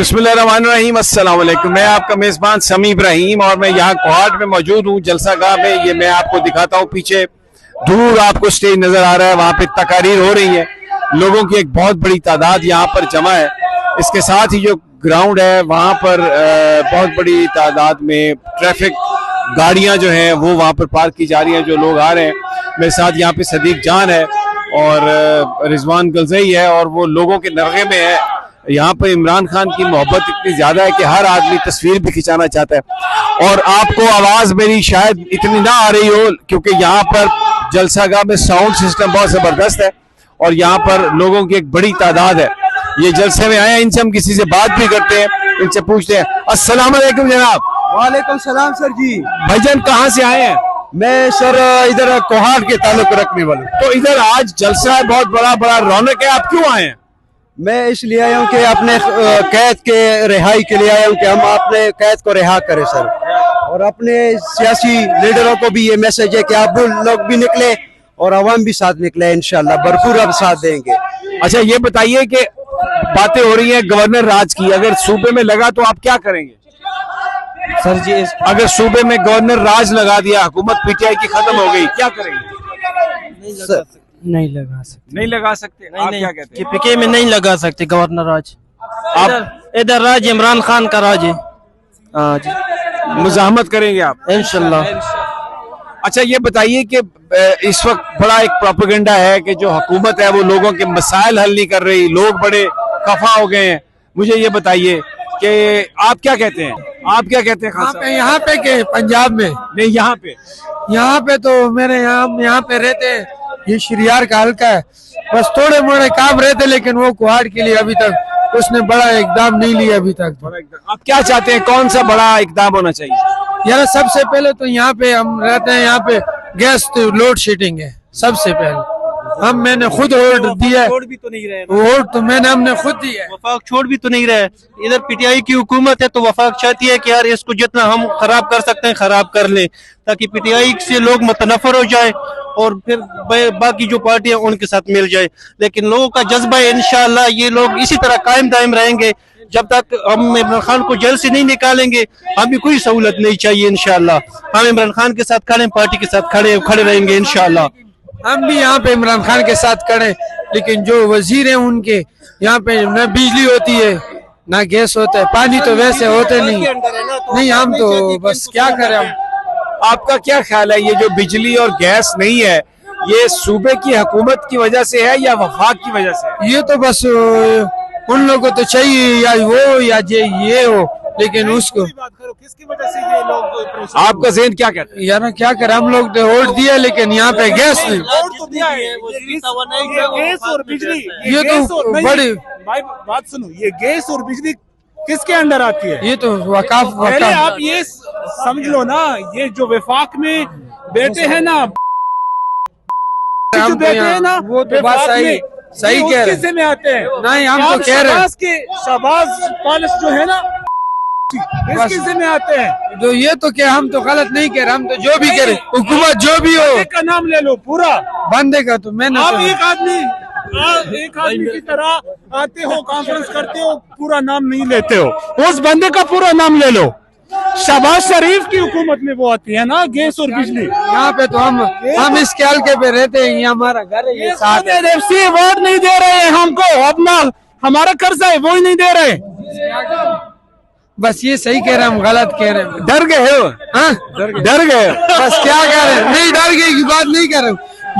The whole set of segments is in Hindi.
बिस्मिल्लाहिर्रहमानिर्रहीम, अस्सलाम वालेकुम। मैं आपका मेज़बान समी इब्राहिम और मैं यहाँ कोहाट में मौजूद हूँ, जलसा गाह में। ये मैं आपको दिखाता हूँ, पीछे दूर आपको स्टेज नज़र आ रहा है, वहाँ पे तकारीर हो रही है। लोगों की एक बहुत बड़ी तादाद यहाँ पर जमा है। इसके साथ ही जो ग्राउंड है वहाँ पर बहुत बड़ी तादाद में ट्रैफिक गाड़ियाँ जो हैं वो वहाँ पर पार्क की जा रही हैं। जो लोग आ रहे हैं, मेरे साथ यहाँ पे सदीक जान है और रिजवान गलजई है और वो लोगों के नरगे में है। यहाँ पर इमरान खान की मोहब्बत इतनी ज्यादा है कि हर आदमी तस्वीर भी खिंचाना चाहता है। और आपको आवाज मेरी शायद इतनी ना आ रही हो क्योंकि यहाँ पर जलसागाह में साउंड सिस्टम बहुत जबरदस्त है और यहाँ पर लोगों की एक बड़ी तादाद है। ये जलसे में आए हैं, इनसे हम किसी से बात भी करते हैं, इनसे पूछते हैं। अस्सलाम वालेकुम जनाब। वालेकुम सलाम सर जी। भाईजान कहाँ से आए हैं? मैं सर इधर कोहाट के ताल्लुक रखने वाला। तो इधर आज जलसा है, बहुत बड़ा बड़ा रौनक है, आप क्यों आए हैं? मैं इसलिए आया हूँ कि अपने कैद के रिहाई के लिए आया हूँ कि हम अपने कैद को रिहा करें सर। और अपने सियासी लीडरों को भी ये मैसेज है कि आप लोग भी निकले और अवाम भी साथ निकले, इंशाल्लाह भरपूर अब साथ देंगे। अच्छा, ये बताइए कि बातें हो रही हैं गवर्नर राज की, अगर सूबे में लगा तो आप क्या करेंगे? सर जी, अगर सूबे में गवर्नर राज लगा दिया, हुकूमत पीटीआई की खत्म हो गई, क्या करेंगे? नहीं लगा सकते। नहीं लगा सकते। आप क्या कहते हैं? पीके में नहीं लगा सकते गवर्नर राज। आप इधर राज इमरान खान का राज है। हाँ जी, मुजाहमत करेंगे आप इंशाल्लाह। अच्छा, ये बताइए कि इस वक्त बड़ा एक प्रोपेगेंडा है कि जो हुकूमत है वो लोगों के मसाइल हल नहीं कर रही, लोग बड़े खफा हो गए हैं। मुझे ये बताइए कि आप क्या कहते हैं? आप क्या कहते हैं? खान साहब, यहाँ पे के पंजाब में नहीं, यहाँ पे तो मेरे यहाँ पे रहते हैं। ये शरियार का हल्का है, बस थोड़े मोड़े काम रहते, लेकिन वो कोहाट के लिए अभी तक उसने बड़ा इकदाम नहीं लिया अभी तक। आप क्या चाहते हैं, कौन सा बड़ा इकदाम होना चाहिए? यार सबसे पहले तो यहाँ पे हम रहते हैं, यहाँ पे गैस तो लोड शेडिंग है सबसे पहले। मैंने खुद वोट दिया है। छोड़ भी तो नहीं रहे, वोट तो हमने खुद दिया है। वफाक छोड़ भी तो नहीं रहे। इधर पीटीआई की हुकूमत है तो वफाक चाहती है कि यार इसको जितना हम खराब कर सकते हैं खराब कर ले, ताकि पीटीआई से लोग मुतनफर हो जाए और फिर बाकी जो पार्टियां उनके साथ मिल जाए। लेकिन लोगों का जज्बा है, इंशाअल्लाह ये लोग इसी तरह कायम दायम रहेंगे जब तक हम इमरान खान को जेल से नहीं निकालेंगे। हमें कोई सहूलत नहीं चाहिए, इंशाअल्लाह हम इमरान खान के साथ खड़े, पार्टी के साथ खड़े रहेंगे इंशाअल्लाह। हम भी यहाँ पे इमरान खान के साथ खड़े, लेकिन जो वजीर हैं उनके यहाँ पे न बिजली होती है ना गैस होता है, पानी तो वैसे होते नहीं। हम तो बस क्या करें हम। आपका क्या ख्याल है, ये जो बिजली और गैस नहीं है, ये सूबे की हुकूमत की वजह से है या वफाक की वजह से है? ये तो बस उन लोगों को तो चाहिए या वो या ये हो, लेकिन उसको किसकी वजह से ये लोग? आपका ज़हन क्या कहता है? यार क्या करें, हम लोग तो वोट दिया लेकिन यहाँ पे गैस नहीं। गैस और बिजली, ये तो बड़ी बात सुनो, ये गैस और बिजली किसके अंडर आती है? ये तो वकाफ पहले आप ये समझ लो ना, ये जो वफाक में बैठे हैं ना, जो बैठे हैं ना, वो तो बात सही कह रहे हैं। में आते हैं। नहीं, हम तो कह रहे हैं शहबाज पालिस जो है ना, इसके जिम्मे आते हैं। जो ये तो क्या, हम तो गलत नहीं कह रहे, हम तो जो भी कह रहे, हुकूमत जो भी हो का नाम ले लो पूरा बंदे का। तो मैंने आप एक आदमी की तरह आते हो, कॉन्फ्रेंस करते हो, पूरा नाम नहीं लेते हो, उस बंदे का पूरा नाम ले लो। शहबाज शरीफ की हुकूमत में वो आती है ना, गैस और बिजली। यहाँ पे तो हम इसके हल्के पे रहते हैं, ये हमारा घर है, ये साथ है। एफसी वोट नहीं दे रहे हैं हमको, अपना हमारा कर्जा है वो ही नहीं दे रहे। बस ये सही कह रहे हैं, हम गलत कह रहे हैं। डर गए हो? हाँ, डर गए? बस क्या कह रहे हैं, नहीं डर गए की बात नहीं कर रहे,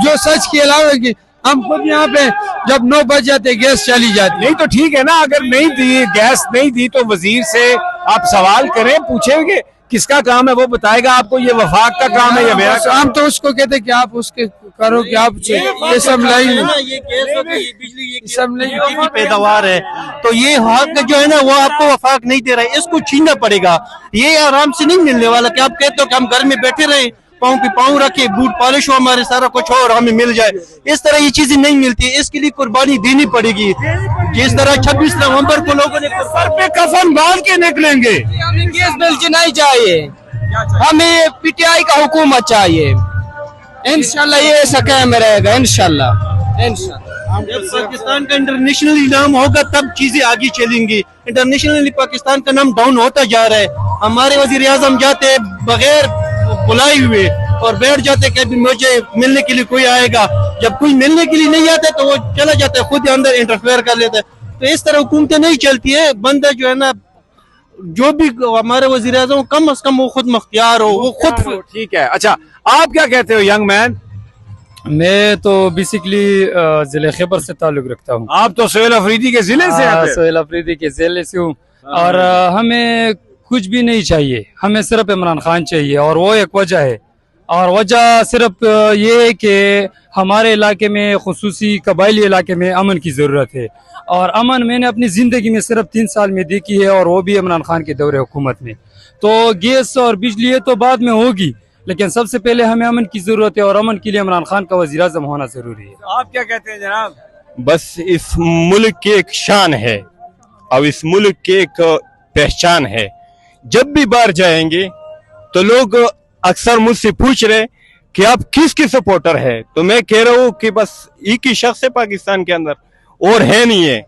जो सच के अलावा की हम खुद यहाँ पे जब 9 बज जाते गैस चली जाती। नहीं तो ठीक है ना, अगर नहीं दी, गैस नहीं दी तो वजीर से आप सवाल करें, पूछेंगे किसका काम है, वो बताएगा आपको ये वफाक का काम है या मेरा काम। हम तो उसको कहते कि आप उसके करो कि आप ये सब नहीं, ये गैस और बिजली ये सब नहीं की पैदावार है, तो ये हक जो है ना वो आपको वफाक नहीं दे रहा है, इसको छीनना पड़ेगा। ये आराम से नहीं मिलने वाला कि आप कहते हो कि हम घर में बैठे रहे, पाँव पे पाँव रखे, बूट पॉलिश हो हमारे, सारा कुछ हो और हमें मिल जाए। इस तरह ये चीजें नहीं मिलती, इसके लिए कुर्बानी देनी पड़ेगी। जिस तरह 26 नवंबर को लोगों ने सर पे कफन बांध के निकलेंगे। हमें गैस बिल नहीं चाहिए, हमें पीटीआई का हुकूमत चाहिए। इंशाल्लाह ये ऐसा कायम रहेगा, इंशाल्लाह। जब पाकिस्तान का इंटरनेशनली नाम होगा तब चीजें आगे चलेंगी। इंटरनेशनली पाकिस्तान का नाम डाउन होता जा रहा है। हमारे वजीर आजम जाते हैं बगैर बुलाए हुए और बैठ जाते कि मुझे मिलने के लिए कोई आएगा। जब कोई मिलने के लिए नहीं आता तो वो चला जाता है, खुद अंदर इंटरफेयर कर लेता है। तो इस तरह हुकूमतें नहीं चलती है। बंदा जो है ना, जो भी हमारे वजीर आजम कम अज कम वो खुद मुख्तियार हो, वो खुद। ठीक है, अच्छा आप क्या कहते हो यंग मैन? मैं तो बेसिकली जिले खैबर से ताल्लुक रखता हूँ। आप तो सोहेल अफरीदी के जिले से हैं? सोहेल अफरीदी के जिले से हूँ और हमें कुछ भी नहीं चाहिए, हमें सिर्फ इमरान खान चाहिए और वो एक वजह है। और वजह सिर्फ ये है कि हमारे इलाके में खुसूसी कबायली इलाके में अमन की ज़रूरत है और अमन मैंने अपनी ज़िंदगी में सिर्फ 3 साल में देखी है और वो भी इमरान खान के दौरे हुकूमत में। तो गैस और बिजली है तो बाद में होगी, लेकिन सबसे पहले हमें अमन की जरूरत है और अमन के लिए इमरान खान का वज़ीर आज़म होना जरूरी है। आप क्या कहते हैं जनाब? बस इस मुल्क की एक शान है और इस मुल्क की एक पहचान है। जब भी बाहर जाएंगे तो लोग अक्सर मुझसे पूछ रहे कि आप किसके सपोर्टर है, तो मैं कह रहा हूँ कि बस एक ही शख्स है पाकिस्तान के अंदर, और है नहीं है।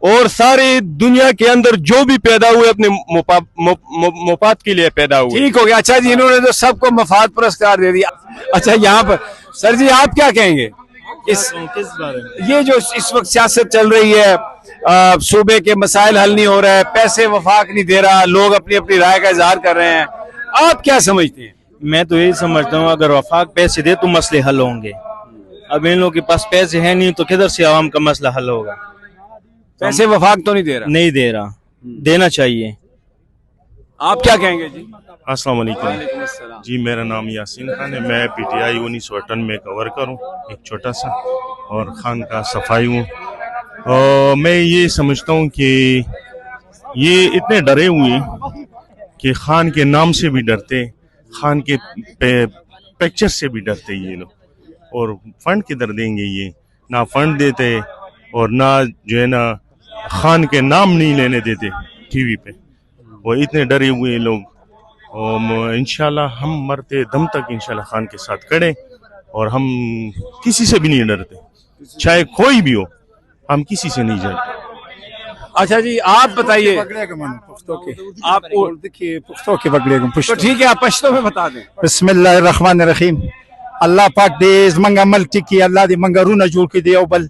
और सारी दुनिया के अंदर जो भी पैदा हुए अपने मुफाद के लिए पैदा हुए। ठीक हो गया। अच्छा जी, इन्होंने तो सबको मफाद पुरस्कार दे दिया। अच्छा यहाँ पर सर जी आप क्या कहेंगे इस बारे में? ये जो इस वक्त सियासत चल रही है, सूबे के मसाइल हल नहीं हो रहे हैं, पैसे वफाक नहीं दे रहा, लोग अपनी अपनी राय का इजहार कर रहे हैं, आप क्या समझते हैं? मैं तो यही समझता हूँ अगर वफाक पैसे दे तो मसले हल होंगे। अब इन लोगों के पास पैसे है नहीं तो किधर से आवाम का मसला हल होगा? पैसे वफाक तो नहीं दे रहा? नहीं दे रहा, देना चाहिए। आप क्या कहेंगे जी? अस्सलाम वालेकुम जी, मेरा नाम यासीन खान है। मैं PTI 1998 कवर करूँ, एक छोटा सा, और खान का सफाई हूँ। और मैं ये समझता हूँ कि ये इतने डरे हुए हैं कि खान के नाम से भी डरते, खान के पिक्चर से भी डरते ये लोग। और फंड किधर देंगे? ये ना फंड देते और ना जो है ना खान के नाम नहीं लेने देते टीवी पे। वो इतने डरे हुए लोग। और इंशाल्लाह हम मरते दम तक इंशाल्लाह खान के साथ खड़े, और हम किसी से भी नहीं डरते, चाहे कोई भी हो, हम किसी से नहीं डरते। अच्छा जी आप बताइए। आप देखिए पुख्तों के बगड़े तो ठीक है, आप पश्तो में बता दें। बिस्मिल्लाहिर्रहमानिर्रहीम। अल्लाह पाक दे मंगा मल्क की अल्लाह दे मंगा रूना जोड़ के दे बल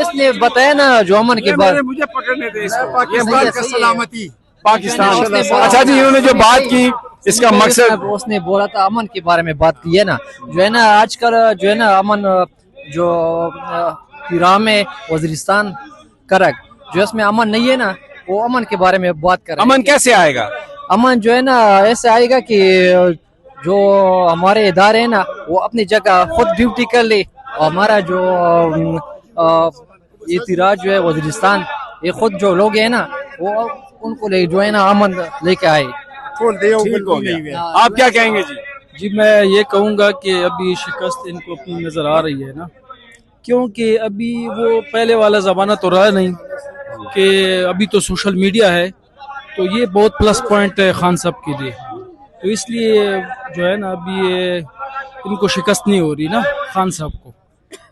इसने बताया ना जो अमन के बाद मुझे पकड़ने थे इसको। पाकिस्तान का सलामती पाकिस्तान। अच्छा जी इन्होंने जो बात की इसका मकसद उसने बोला था अमन के बारे में बात की है ना, जो है ना आजकल जो है ना अमन जो इरान में वजीरिस्तान करक जो इसमें अमन नहीं है ना, वो अमन के बारे में बात कर रहे हैं। अमन कैसे आएगा? अमन जो है ना ऐसे आएगा कि जो हमारे इदारे हैं ना वो अपनी जगह खुद ड्यूटी कर ले, और हमारा जो इतिराज जो है वजीरिस्तान ये खुद जो लोग हैं ना वो उनको ले जो है ना अमन लेके आए। आप क्या कहेंगे जी? जी मैं ये कहूँगा कि अभी शिकस्त इनको अपनी नज़र आ रही है ना, क्योंकि अभी वो पहले वाला ज़माना तो रहा नहीं कि अभी तो सोशल मीडिया है, तो ये बहुत प्लस पॉइंट है खान साहब के लिए। तो इसलिए जो है ना अभी ये इनको शिकस्त नहीं हो रही ना खान साहब को,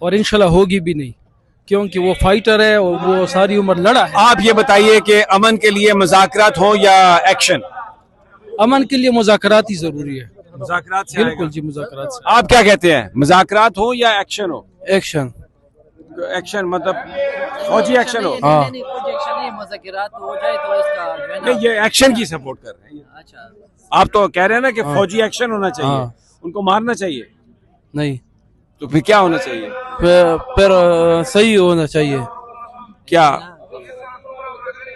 और इंशाल्लाह होगी भी नहीं, क्योंकि वो फाइटर है और वो सारी उम्र लड़ा है। आप ये बताइए कि अमन के लिए मुज़ाकरात हो या एक्शन? अमन के लिए मुज़ाकरात ही जरूरी है। मुज़ाकरात से बिल्कुल जी, मुज़ाकरात से। आप क्या कहते हैं, मुज़ाकरात हो या एक्शन हो? एक्शन एक्शन मतलब फौजी एक्शन हो। नहीं, नहीं, फौजी एक्शन नहीं, मुज़ाकरात हो जाए तो इसका जो है ना। नहीं, ये एक्शन की सपोर्ट कर रहे हैं। अच्छा, आप तो कह रहे हैं ना कि फौजी एक्शन होना चाहिए, हाँ। उनको मारना चाहिए, नहीं, तो फिर क्या होना चाहिए? फिर सही होना चाहिए। क्या?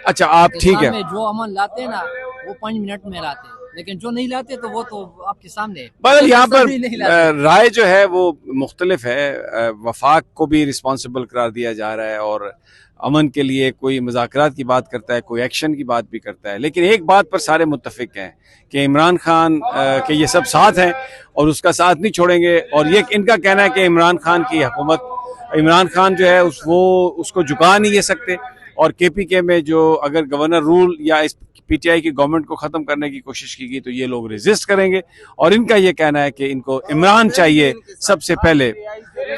अच्छा, आप ठीक है। पाकिस्तान में जो अमन लाते हैं ना वो 5 मिनट में लाते हैं, लेकिन जो नहीं लाते तो वो तो आपके सामने है। बहरहाल यहाँ पर नहीं लाते। राय जो है वो मुख्तलिफ है। वफाक को भी रिस्पॉन्सिबल करार दिया जा रहा है और अमन के लिए कोई मुज़ाकरात की बात करता है, कोई एक्शन की बात भी करता है, लेकिन एक बात पर सारे मुत्तफिक हैं कि इमरान खान के ये सब साथ हैं और उसका साथ नहीं छोड़ेंगे। और ये इनका कहना है कि इमरान खान की हुकूमत, इमरान खान जो है वो उसको झुका नहीं दे सकते। और KPK में जो अगर गवर्नर रूल या इस PTI की गवर्नमेंट को ख़त्म करने की कोशिश की गई तो ये लोग रेजिस्ट करेंगे। और इनका ये कहना है कि इनको इमरान चाहिए सबसे पहले,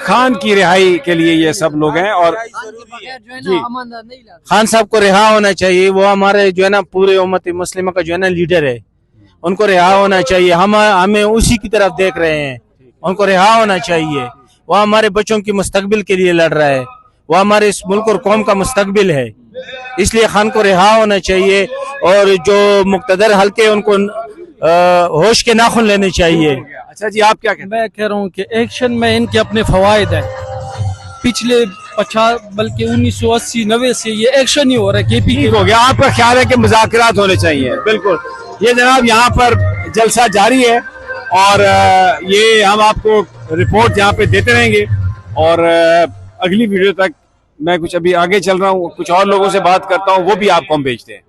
खान की रिहाई के लिए ये सब लोग हैं। और जी, खान साहब को रिहा होना चाहिए, वो हमारे जो है ना पूरे उम्मत मुस्लिमा का जो है ना लीडर है, उनको रिहा होना चाहिए। हमें उसी की तरफ देख रहे हैं, उनको रिहा होना चाहिए। वो हमारे बच्चों की मुस्तकबिल के लिए लड़ रहा है, वो हमारे इस मुल्क और कौम का मुस्तकबिल है, इसलिए खान को रिहा होना चाहिए। और जो मुक्तदर हल्के उनको होश के नाखून लेने चाहिए। अच्छा जी, आप क्या कहते हैं? मैं कह रहा हूँ कि एक्शन में इनके अपने फवायद हैं। पिछले 50 बल्कि 1980-90 से ये एक्शन ही हो रहा है। KPK हो गया, आपका ख्याल है कि मुज़ाकरात होने चाहिए? बिल्कुल। ये जनाब यहाँ पर जलसा जारी है और ये हम आपको रिपोर्ट यहाँ पे देते रहेंगे। और अगली वीडियो तक मैं कुछ अभी आगे चल रहा हूँ, कुछ और लोगों से बात करता हूँ, वो भी आपको हम भेजते हैं।